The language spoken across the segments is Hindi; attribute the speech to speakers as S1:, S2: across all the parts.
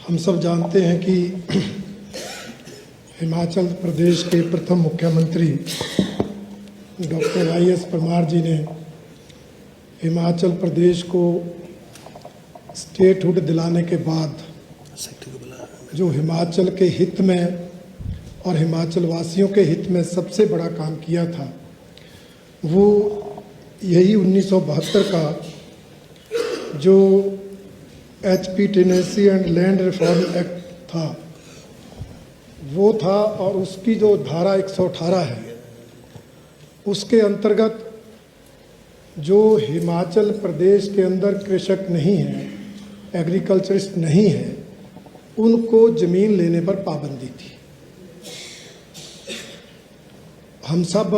S1: हम सब जानते हैं कि हिमाचल प्रदेश के प्रथम मुख्यमंत्री डॉक्टर वाईएस परमार जी ने हिमाचल प्रदेश को स्टेटहुड दिलाने के बाद जो हिमाचल के हित में और हिमाचल वासियों के हित में सबसे बड़ा काम किया था वो यही 1972 का जो HP Tennessee and land reform act था वो था। और उसकी जो धारा 118 है उसके अंतर्गत जो हिमाचल प्रदेश के अंदर कृषक नहीं है, एग्रीकल्चरिस्ट नहीं है, उनको ज़मीन लेने पर पाबंदी थी। हम सब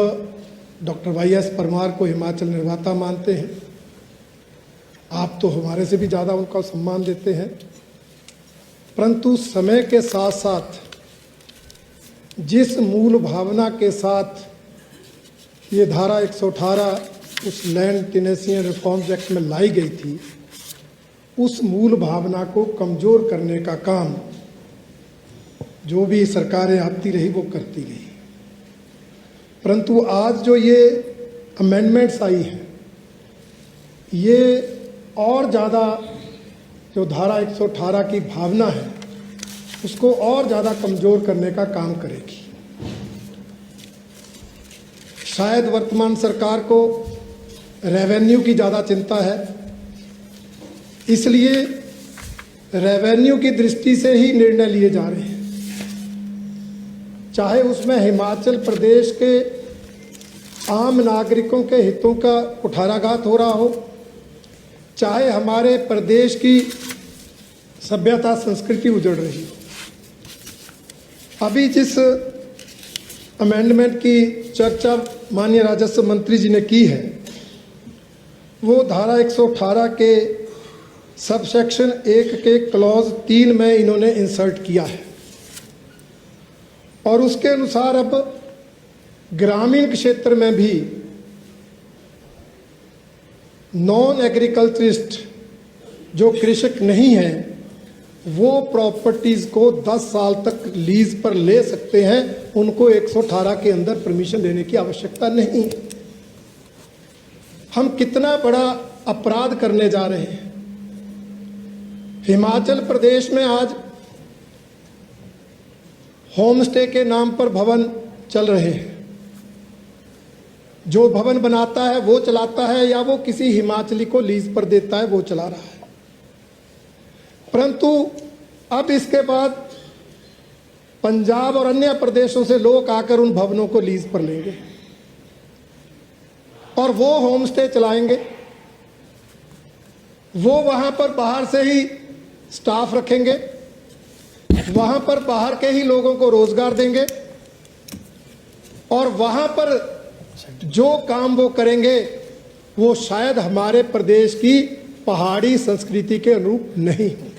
S1: डॉक्टर वाईएस परमार को हिमाचल निर्माता मानते हैं। आप तो हमारे से भी ज़्यादा उनका सम्मान देते हैं, परंतु समय के साथ साथ जिस मूल भावना के साथ ये धारा 118 उस land Tennessee and reforms act में लाई गई थी, उस मूल भावना को कमज़ोर करने का काम जो भी सरकारें आती रही वो करती गई। परंतु आज जो ये अमेंडमेंट्स आई हैं ये और ज़्यादा जो धारा 118 की भावना है उसको और ज़्यादा कमज़ोर करने का काम करेगी। शायद वर्तमान सरकार को रेवेन्यू की ज़्यादा चिंता है, इसलिए रेवेन्यू की दृष्टि से ही निर्णय लिए जा रहे हैं। चाहे उसमें हिमाचल प्रदेश के आम नागरिकों के हितों का कुठाराघात हो रहा हो, चाहे हमारे प्रदेश की सभ्यता संस्कृति उजड़ रही हो। अभी जिस अमेंडमेंट की चर्चा माननीय राजस्व मंत्री जी ने की है वो धारा 118 के सबसेक्शन 1 के क्लॉज 3 में इन्होंने इंसर्ट किया है और उसके अनुसार अब ग्रामीण क्षेत्र में भी नॉन एग्रीकल्चरिस्ट जो कृषक नहीं है वो प्रॉपर्टीज़ को 10 साल तक लीज पर ले सकते हैं। उनको 118 के अंदर परमिशन लेने की आवश्यकता नहीं है। हम कितना बड़ा अपराध करने जा रहे हैं। हिमाचल प्रदेश में आज होम स्टे के नाम पर भवन चल रहे हैं। जो भवन बनाता है वो चलाता है या वो किसी हिमाचली को लीज पर देता है वो चला रहा है। परंतु अब इसके बाद पंजाब और अन्य प्रदेशों से लोग आकर उन भवनों को लीज पर लेंगे और वो होम स्टे चलाएंगे। वो वहां पर बाहर से ही स्टाफ रखेंगे, वहां पर बाहर के ही लोगों को रोजगार देंगे और वहां पर जो काम वो करेंगे वो शायद हमारे प्रदेश की पहाड़ी संस्कृति के अनुरूप नहीं होंगे।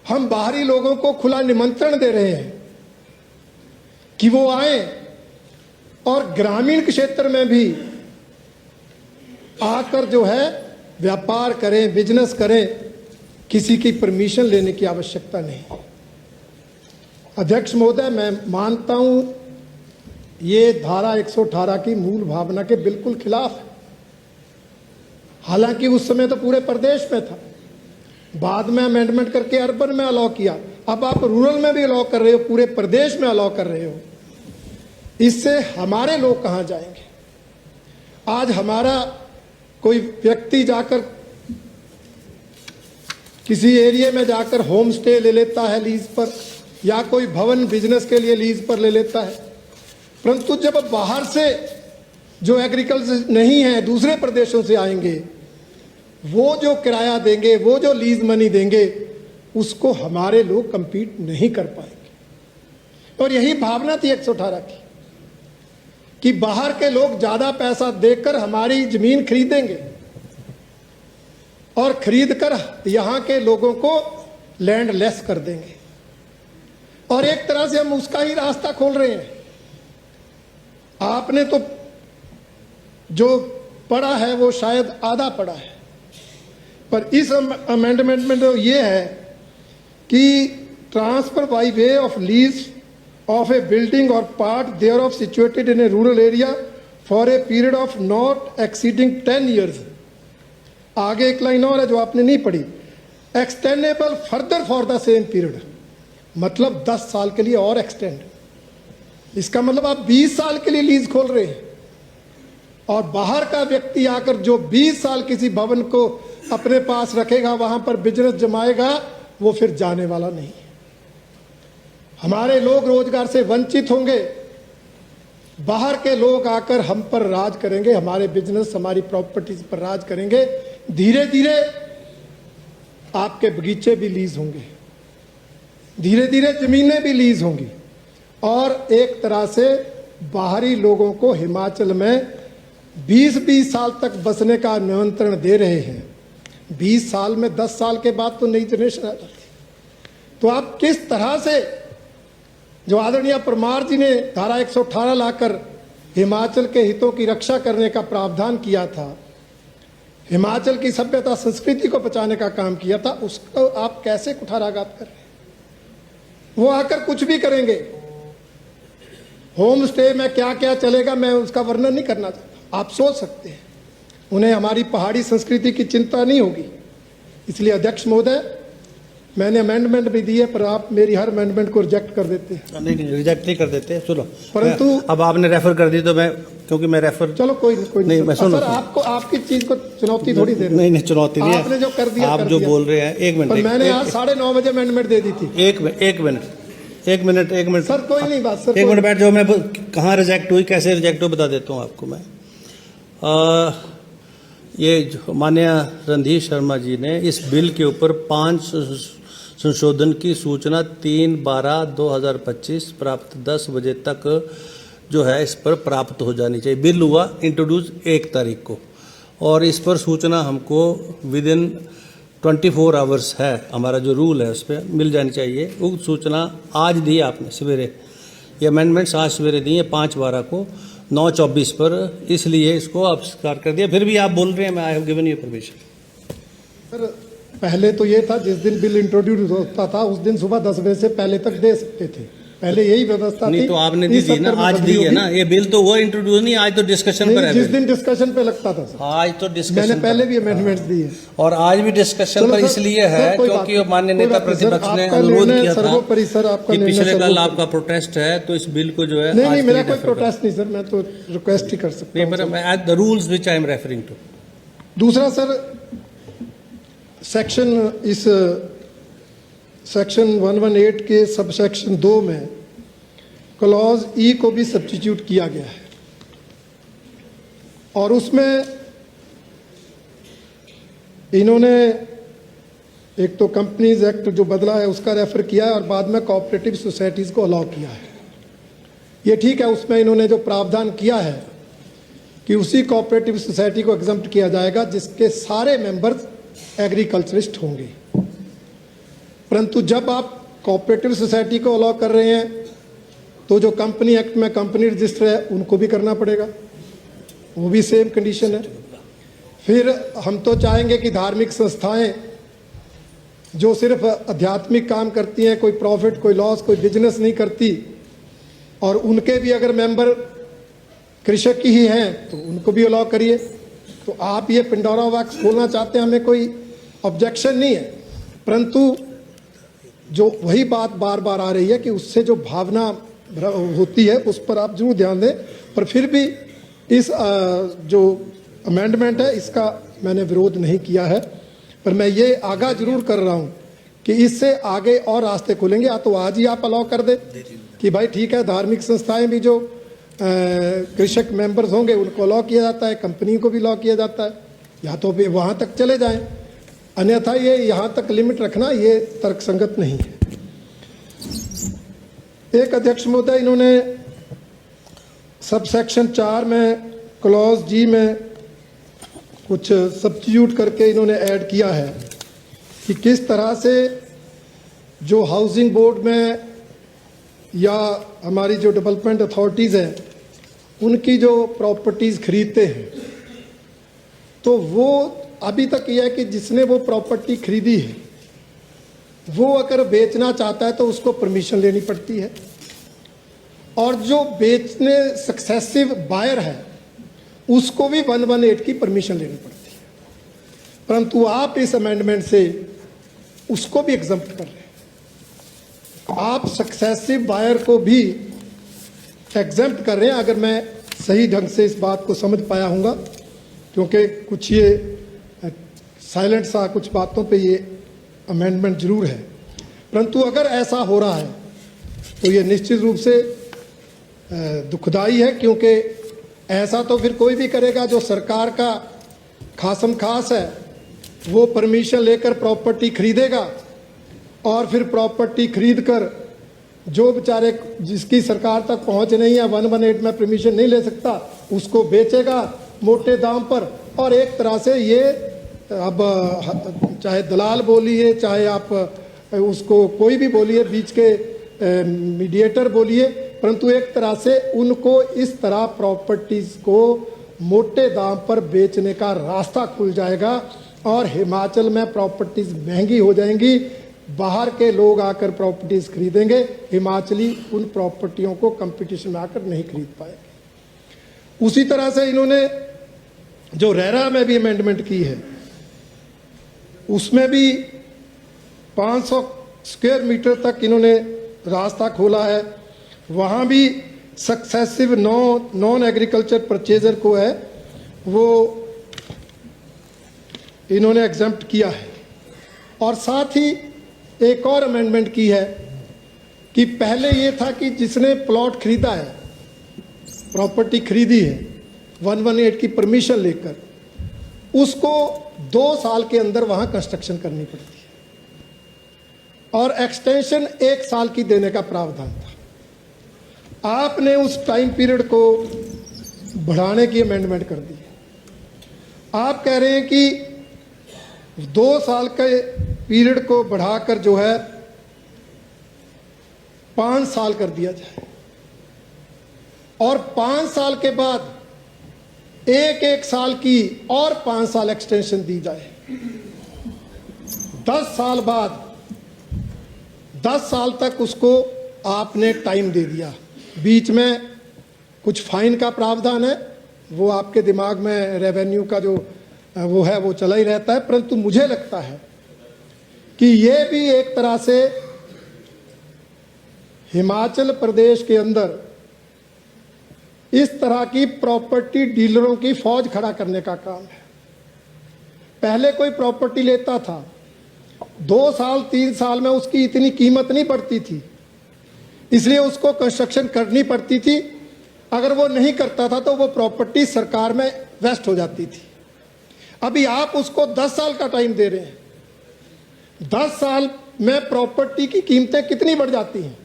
S1: हम बाहरी लोगों को खुला निमंत्रण दे रहे हैं कि वो आए और ग्रामीण क्षेत्र में भी आकर जो है व्यापार करें, बिजनेस करें। किसी की परमिशन लेने की आवश्यकता नहीं। अध्यक्ष महोदय, मैं मानता हूं ये धारा 118 की मूल भावना के बिल्कुल खिलाफ है। हालांकि उस समय तो पूरे प्रदेश में था, बाद में अमेंडमेंट करके अर्बन में अलाउ किया, अब आप रूरल में भी अलाउ कर रहे हो, पूरे प्रदेश में अलाउ कर रहे हो। इससे हमारे लोग कहां जाएंगे? आज हमारा कोई व्यक्ति जाकर किसी एरिया में जाकर होम स्टे ले लेता है लीज पर, या कोई भवन बिजनेस के लिए लीज पर ले लेता है, परंतु जब बाहर से जो एग्रीकल्चर नहीं है दूसरे प्रदेशों से आएंगे, वो जो किराया देंगे, वो जो लीज मनी देंगे, उसको हमारे लोग कंपीट नहीं कर पाएंगे। और यही भावना थी 118 की कि बाहर के लोग ज़्यादा पैसा देकर हमारी ज़मीन खरीदेंगे और खरीदकर यहाँ के लोगों को लैंड लेस कर देंगे। और एक तरह से हम उसका ही रास्ता खोल रहे हैं। आपने तो जो पढ़ा है वो शायद आधा पढ़ा है, पर इस अमेंडमेंट में तो ये है कि transfer by way of lease of a building और part there of situated in a rural area for a period of not exceeding 10 years. आगे एक लाइन और है जो आपने नहीं पढ़ी, extendable further for the same period, मतलब 10 साल के लिए और एक्सटेंड। इसका मतलब आप 20 साल के लिए लीज खोल रहे हैं और बाहर का व्यक्ति आकर जो 20 साल किसी भवन को अपने पास रखेगा, वहां पर बिजनेस जमाएगा, वो फिर जाने वाला नहीं। हमारे लोग रोजगार से वंचित होंगे, बाहर के लोग आकर हम पर राज करेंगे, हमारे बिजनेस, हमारी प्रॉपर्टीज पर राज करेंगे। धीरे धीरे आपके बगीचे भी लीज होंगे, धीरे धीरे जमीनें भी लीज होंगी और एक तरह से बाहरी लोगों को हिमाचल में 20-20 साल तक बसने का निमंत्रण दे रहे हैं। 20 साल में 10 साल के बाद तो नई जनरेशन आ जाती। तो आप किस तरह से, जो आदरणीय परमार जी ने धारा 118 लाकर हिमाचल के हितों की रक्षा करने का प्रावधान किया था, हिमाचल की सभ्यता संस्कृति को बचाने का काम किया था, उसको आप कैसे कुठाराघात कर रहे हैं? वो आकर कुछ भी करेंगे। होम स्टे में क्या क्या चलेगा मैं उसका वर्णन नहीं करना चाहता, आप सोच सकते हैं। उन्हें हमारी पहाड़ी संस्कृति की चिंता नहीं होगी। इसलिए अध्यक्ष महोदय, मैंने अमेंडमेंट भी दी है, पर आप मेरी हर अमेंडमेंट को रिजेक्ट कर देते हैं।
S2: नहीं, रिजेक्ट नहीं कर देते, सुनो।
S1: परंतु
S2: अब आपने रेफर कर दी तो मैं, क्योंकि मैं रेफर,
S1: चलो कोई नहीं,
S2: मैं सुनो,
S1: सर आपको आपकी चीज को चुनौती थोड़ी दे रहे।
S2: नहीं चुनौती नहीं है,
S1: आपने जो कर दिया
S2: आप जो बोल रहे हैं। एक मिनट,
S1: मैंने आज 9:30 बजे अमेंडमेंट दे दी थी।
S2: एक मिनट
S1: सर, कोई नहीं बात सर,
S2: एक मिनट बैठ जाओ। मैं कहाँ रिजेक्ट हुई, कैसे रिजेक्ट हुई बता देता हूँ आपको मैं। ये जो माननीय रणधीर शर्मा जी ने इस बिल के ऊपर 5 संशोधन की सूचना 3/12/2025 प्राप्त 10 बजे तक जो है इस पर प्राप्त हो जानी चाहिए। बिल हुआ इंट्रोड्यूस 1 तारीख को और इस पर सूचना हमको विद इन 24 आवर्स है, हमारा जो रूल है उस पर मिल जानी चाहिए। वो सूचना आज दी आपने सवेरे, ये अमेंडमेंट्स आज सवेरे दी है 5/12 को 9:24 पर, इसलिए इसको आप स्वीकार कर दिया। फिर भी आप बोल रहे हैं मैं I have given you permission.
S1: Sir पहले तो ये था, जिस दिन बिल इंट्रोड्यूस होता था उस दिन सुबह 10 बजे से पहले तक दे सकते थे, पहले यही व्यवस्था
S2: नहीं
S1: थी।
S2: तो आपने दी थी ना, आज दी है ना। ये बिल तो वो इंट्रोड्यूस नहीं, आज तो डिस्कशन पर है।
S1: जिस दिन डिस्कशन पे लगता था सर,
S2: आज तो डिस्कशन,
S1: मैंने पहले भी अमेंडमेंट दी है
S2: और आज भी डिस्कशन पर इसलिए है क्योंकि माननीय नेता प्रतिपक्ष ने अनुरोध किया था कि पिछले कल आपका प्रोटेस्ट है तो इस बिल को जो है।
S1: नहीं, मेरा कोई प्रोटेस्ट नहीं सर, मैं तो रिक्वेस्ट ही कर सकता हूँ।
S2: The rules which I am referring to.
S1: दूसरा सर, सेक्शन 118 के सब सेक्शन 2 में क्लॉज ई को भी सब्स्टिट्यूट किया गया है और उसमें इन्होंने एक तो कंपनीज एक्ट जो बदला है उसका रेफर किया है और बाद में कोऑपरेटिव सोसाइटीज को अलाउ किया है। ये ठीक है, उसमें इन्होंने जो प्रावधान किया है कि उसी कोऑपरेटिव सोसाइटी को एग्जम्प्ट किया जाएगा जिसके सारे मेंबर्स एग्रीकल्चरिस्ट होंगे। परंतु जब आप कोऑपरेटिव सोसाइटी को अलाउ कर रहे हैं तो जो कंपनी एक्ट में कंपनी रजिस्टर है उनको भी करना पड़ेगा, वो भी सेम कंडीशन है। फिर हम तो चाहेंगे कि धार्मिक संस्थाएं जो सिर्फ आध्यात्मिक काम करती हैं, कोई प्रॉफिट, कोई लॉस, कोई बिजनेस नहीं करती, और उनके भी अगर मेंबर कृषक ही हैं तो उनको भी अलाउ करिए। तो आप ये पिंडोरा वैक्स खोलना चाहते हैं, हमें कोई ऑब्जेक्शन नहीं है, परंतु जो वही बात बार बार आ रही है कि उससे जो भावना होती है उस पर आप जरूर ध्यान दें। पर फिर भी इस जो अमेंडमेंट है इसका मैंने विरोध नहीं किया है, पर मैं ये आगाह जरूर कर रहा हूँ कि इससे आगे और रास्ते खुलेंगे। या तो आज ही आप अलाउ कर दें कि भाई ठीक है, धार्मिक संस्थाएं भी जो कृषक मेंबर्स होंगे उनको अलाउ किया जाता है, कंपनी को भी अलाउ किया जाता है, या तो भी वहाँ तक चले जाएं। अन्यथा ये यहाँ तक लिमिट रखना ये तर्कसंगत नहीं है। एक अध्यक्ष महोदय, इन्होंने सब सेक्शन 4 में क्लॉज जी में कुछ सब्स्टिट्यूट करके इन्होंने ऐड किया है कि किस तरह से जो हाउसिंग बोर्ड में या हमारी जो डेवलपमेंट अथॉरिटीज़ हैं उनकी जो प्रॉपर्टीज़ खरीदते हैं तो वो अभी तक यह है कि जिसने वो प्रॉपर्टी खरीदी है वो अगर बेचना चाहता है तो उसको परमिशन लेनी पड़ती है, और जो बेचने सक्सेसिव बायर है उसको भी 118 की परमिशन लेनी पड़ती है। परंतु आप इस अमेंडमेंट से उसको भी एग्जम्प्ट कर रहे हैं, आप सक्सेसिव बायर को भी एग्जम्प्ट कर रहे हैं, अगर मैं सही ढंग से इस बात को समझ पाया हूँगा, क्योंकि कुछ ये साइलेंट सा कुछ बातों पे ये अमेंडमेंट जरूर है। परंतु अगर ऐसा हो रहा है तो ये निश्चित रूप से दुखदाई है, क्योंकि ऐसा तो फिर कोई भी करेगा जो सरकार का खासम खास है, वो परमिशन लेकर प्रॉपर्टी खरीदेगा और फिर प्रॉपर्टी खरीद कर जो बेचारे जिसकी सरकार तक पहुंच नहीं है, 118 में परमिशन नहीं ले सकता, उसको बेचेगा मोटे दाम पर। और एक तरह से ये अब चाहे दलाल बोलिए, चाहे आप उसको कोई भी बोलिए, बीच के मीडिएटर बोलिए, परंतु एक तरह से उनको इस तरह प्रॉपर्टीज को मोटे दाम पर बेचने का रास्ता खुल जाएगा और हिमाचल में प्रॉपर्टीज महंगी हो जाएंगी, बाहर के लोग आकर प्रॉपर्टीज खरीदेंगे, हिमाचली उन प्रॉपर्टियों को कंपटीशन में आकर नहीं खरीद पाएंगे। उसी तरह से इन्होंने जो रेरा में भी अमेंडमेंट की है, उसमें भी 500 स्क्वायर मीटर तक इन्होंने रास्ता खोला है। वहाँ भी सक्सेसिव नॉन एग्रीकल्चर परचेजर को है वो इन्होंने एग्जम्प्ट किया है। और साथ ही एक और अमेंडमेंट की है कि पहले ये था कि जिसने प्लॉट खरीदा है, प्रॉपर्टी खरीदी है 118 की परमिशन लेकर, उसको 2 साल के अंदर वहां कंस्ट्रक्शन करनी पड़ती है और एक्सटेंशन 1 साल की देने का प्रावधान था। आपने उस टाइम पीरियड को बढ़ाने की अमेंडमेंट कर दी है। आप कह रहे हैं कि 2 साल के पीरियड को बढ़ाकर जो है 5 साल कर दिया जाए और 5 साल के बाद एक साल की और 5 साल एक्सटेंशन दी जाए। 10 साल बाद 10 साल तक उसको आपने टाइम दे दिया। बीच में कुछ फाइन का प्रावधान है, वो आपके दिमाग में रेवेन्यू का जो वो है वो चला ही रहता है, परंतु मुझे लगता है कि ये भी एक तरह से हिमाचल प्रदेश के अंदर इस तरह की प्रॉपर्टी डीलरों की फौज खड़ा करने का काम है। पहले कोई प्रॉपर्टी लेता था, 2 साल 3 साल में उसकी इतनी कीमत नहीं बढ़ती थी, इसलिए उसको कंस्ट्रक्शन करनी पड़ती थी। अगर वो नहीं करता था तो वो प्रॉपर्टी सरकार में वेस्ट हो जाती थी। अभी आप उसको 10 साल का टाइम दे रहे हैं। 10 साल में प्रॉपर्टी की कीमतें कितनी बढ़ जाती हैं,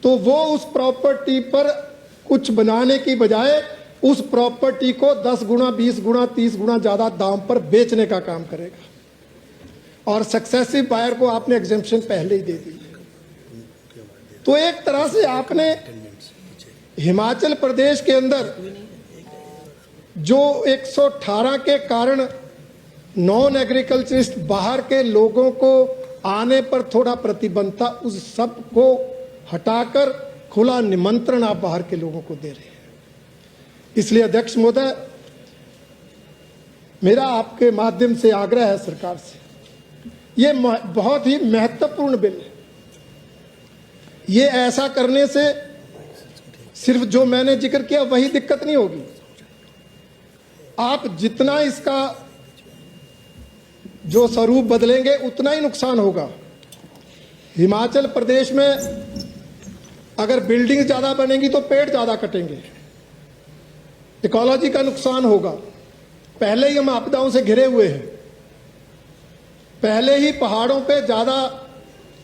S1: तो वो उस प्रॉपर्टी पर कुछ बनाने की बजाय उस प्रॉपर्टी को 10 गुना 20 गुना 30 गुना ज्यादा दाम पर बेचने का काम करेगा। और सक्सेसिव बायर को आपने एग्जेम्पशन पहले ही दे दी। तो एक तरह से आपने हिमाचल प्रदेश के अंदर जो 118 के कारण नॉन एग्रीकल्चरिस्ट बाहर के लोगों को आने पर थोड़ा प्रतिबंध था, उस सब को हटाकर खुला निमंत्रण आप बाहर के लोगों को दे रहे हैं। इसलिए अध्यक्ष महोदय, मेरा आपके माध्यम से आग्रह है सरकार से, ये बहुत ही महत्वपूर्ण बिल है। ये ऐसा करने से सिर्फ जो मैंने जिक्र किया वही दिक्कत नहीं होगी, आप जितना इसका जो स्वरूप बदलेंगे उतना ही नुकसान होगा। हिमाचल प्रदेश में अगर बिल्डिंग ज्यादा बनेंगी तो पेड़ ज्यादा कटेंगे, इकोलॉजी का नुकसान होगा। पहले ही हम आपदाओं से घिरे हुए हैं, पहले ही पहाड़ों पे ज्यादा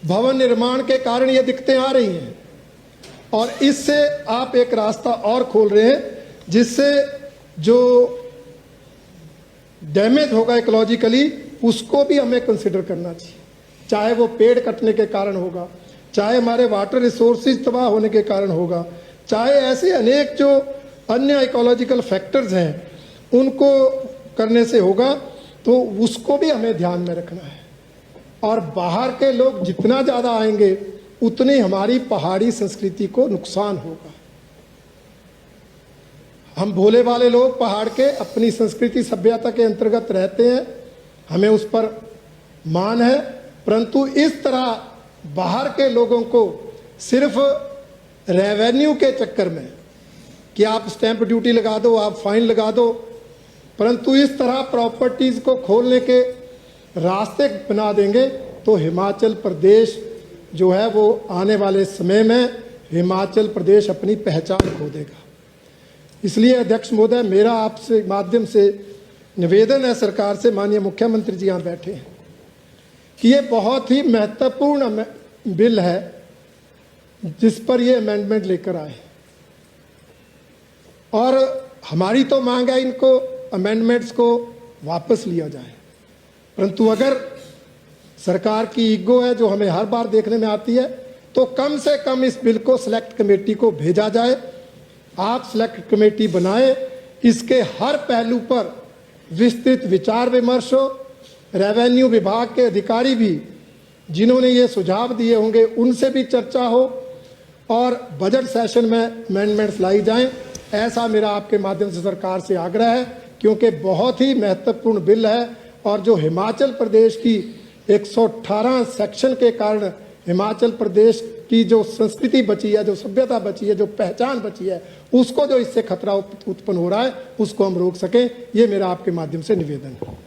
S1: भवन निर्माण के कारण ये दिक्कतें आ रही हैं, और इससे आप एक रास्ता और खोल रहे हैं जिससे जो डैमेज होगा इकोलॉजिकली उसको भी हमें कंसिडर करना चाहिए, चाहे वो पेड़ कटने के कारण होगा, चाहे हमारे वाटर रिसोर्सेज तबाह होने के कारण होगा, चाहे ऐसे अनेक जो अन्य इकोलॉजिकल फैक्टर्स हैं उनको करने से होगा, तो उसको भी हमें ध्यान में रखना है। और बाहर के लोग जितना ज़्यादा आएंगे उतनी हमारी पहाड़ी संस्कृति को नुकसान होगा। हम भोले वाले लोग पहाड़ के अपनी संस्कृति सभ्यता के अंतर्गत रहते हैं, हमें उस पर मान है, परंतु इस तरह बाहर के लोगों को सिर्फ रेवेन्यू के चक्कर में कि आप स्टैंप ड्यूटी लगा दो, आप फाइन लगा दो, परंतु इस तरह प्रॉपर्टीज को खोलने के रास्ते बना देंगे तो हिमाचल प्रदेश जो है वो आने वाले समय में हिमाचल प्रदेश अपनी पहचान खो देगा। इसलिए अध्यक्ष महोदय, मेरा आपसे माध्यम से निवेदन है सरकार से, माननीय मुख्यमंत्री जी यहाँ बैठे हैं, कि ये बहुत ही महत्वपूर्ण बिल है जिस पर ये अमेंडमेंट लेकर आए और हमारी तो मांग है इनको अमेंडमेंट्स को वापस लिया जाए, परंतु अगर सरकार की ईगो है जो हमें हर बार देखने में आती है तो कम से कम इस बिल को सिलेक्ट कमेटी को भेजा जाए। आप सिलेक्ट कमेटी बनाए, इसके हर पहलू पर विस्तृत विचार विमर्श हो, रेवेन्यू विभाग के अधिकारी भी जिन्होंने ये सुझाव दिए होंगे उनसे भी चर्चा हो और बजट सेशन में अमेंडमेंट्स लाई जाएं, ऐसा मेरा आपके माध्यम से सरकार से आग्रह है, क्योंकि बहुत ही महत्वपूर्ण बिल है और जो हिमाचल प्रदेश की 118 सेक्शन के कारण हिमाचल प्रदेश की जो संस्कृति बची है, जो सभ्यता बची है, जो पहचान बची है, उसको जो इससे खतरा उत्पन्न हो रहा है उसको हम रोक सकें, ये मेरा आपके माध्यम से निवेदन है।